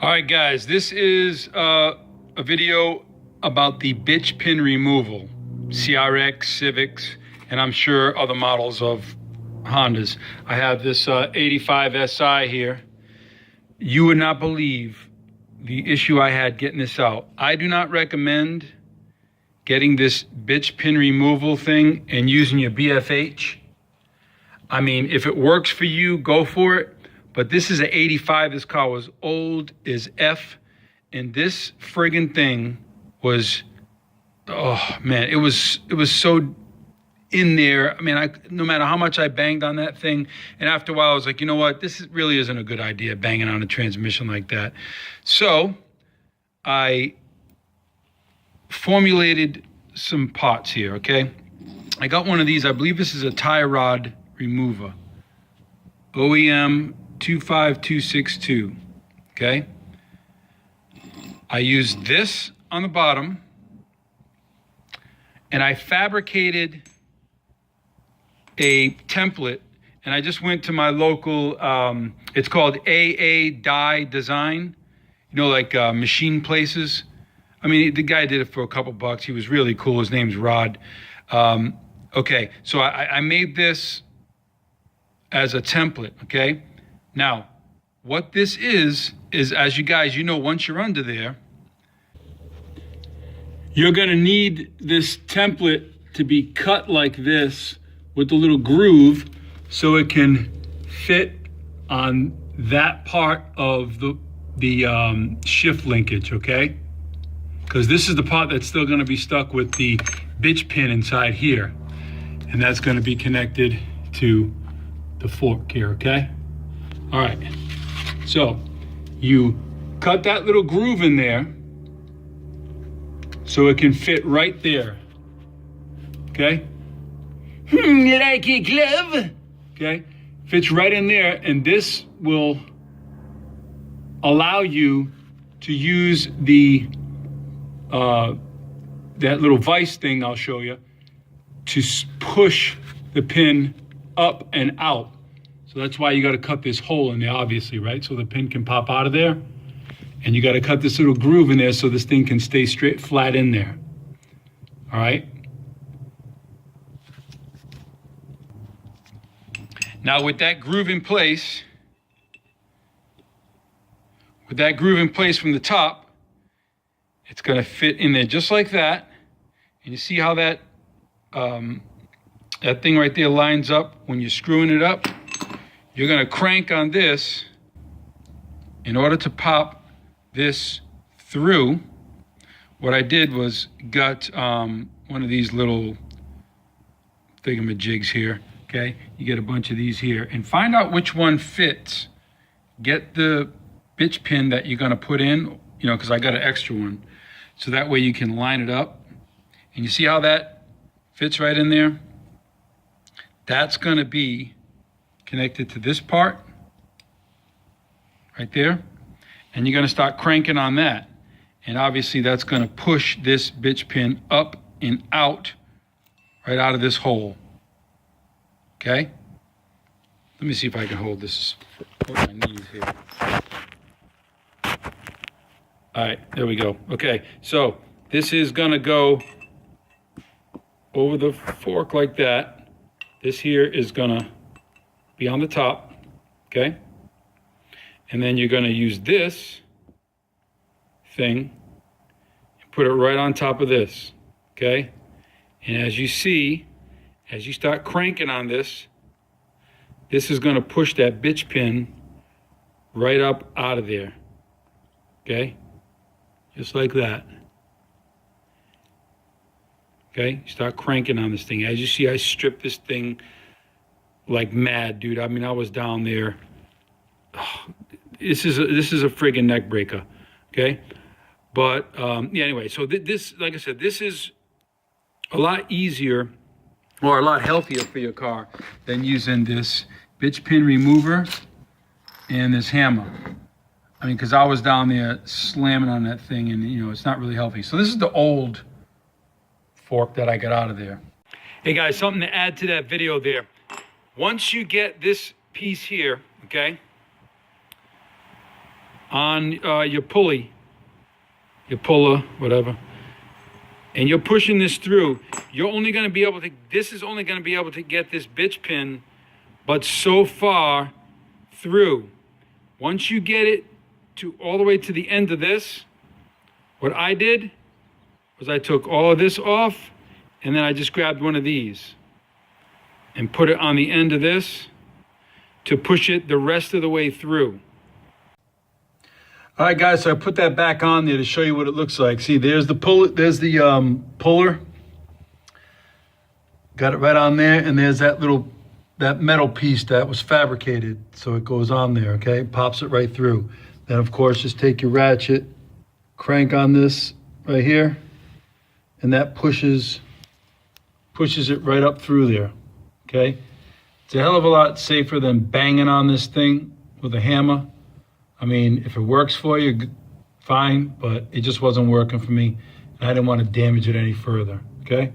All right, guys, this is a video about the bitch pin removal, CRX, Civics, and I'm sure other models of Hondas. I have this 85 Si here. You would not believe the issue I had getting this out. I do not recommend getting this bitch pin removal thing and using your BFH. I mean, if it works for you, go for it. But this is an 85. This car was old as F. And this friggin' thing was, oh man, it was so in there. I mean, no matter how much I banged on that thing, and after a while I was like, you know what, this really isn't a good idea, banging on a transmission like that. So I formulated some parts here, okay? I got one of these. I believe this is a tie rod remover. OEM 25262, okay? I used this on the bottom, and I fabricated a template, and I just went to my local, it's called AA Die Design, you know, like machine places. I mean, the guy did it for a couple bucks. He was really cool. His name's Rod. Okay, so I made this as a template, okay? Now, what this is as you guys, you know, once you're under there, you're gonna need this template to be cut like this with the little groove so it can fit on that part of the shift linkage, okay? Because this is the part that's still gonna be stuck with the bitch pin inside here. And that's gonna be connected to the fork here, okay? All right, so you cut that little groove in there so it can fit right there, okay? Like a glove, okay? Fits right in there, and this will allow you to use the that little vise thing I'll show you to push the pin up and out. So that's why you got to cut this hole in there, obviously, right? So the pin can pop out of there. And you got to cut this little groove in there so this thing can stay straight, flat in there. All right? Now with that groove in place, from the top, it's going to fit in there just like that. And you see how that that thing right there lines up when you're screwing it up? You're gonna crank on this in order to pop this through. What I did was got one of these little thingamajigs here, okay? You get a bunch of these here and find out which one fits. Get the bitch pin that you're gonna put in, you know, because I got an extra one. So that way you can line it up. And you see how that fits right in there? That's gonna be connected to this part right there, and you're going to start cranking on that, and obviously that's going to push this bitch pin up and out right out of this hole. Okay, let me see if I can hold this with my knees here. All right, there we go. Okay, so this is going to go over the fork like that. This here is going to be on the top, okay? And then you're gonna use this thing and put it right on top of this, okay? And as you see, as you start cranking on this, this is gonna push that bitch pin right up out of there, okay? Just like that. Okay, start cranking on this thing. As you see, I stripped this thing like mad, dude. I mean, I was down there. Oh, this is a friggin' neck breaker, okay? But yeah, anyway, so this, like I said, this is a lot easier or a lot healthier for your car than using this bitch pin remover and this hammer. I mean, because I was down there slamming on that thing, and you know, it's not really healthy. So this is the old fork that I got out of there. Hey guys, something to add to that video there. Once you get this piece here, okay, on your pulley, your puller, whatever, and you're pushing this through, you're only going to be able to, this is only going to be able to get this bitch pin, but so far through. Once you get it to all the way to the end of this, what I did was I took all of this off, and then I just grabbed one of these and put it on the end of this to push it the rest of the way through. All right, guys, so I put that back on there to show you what it looks like. See, there's the puller, puller. Got it right on there, and there's that metal piece that was fabricated. So it goes on there, okay? Pops it right through. Then, of course, just take your ratchet, crank on this right here, and that pushes it right up through there, okay? It's a hell of a lot safer than banging on this thing with a hammer. I mean, if it works for you, fine, but it just wasn't working for me, and I didn't want to damage it any further, okay?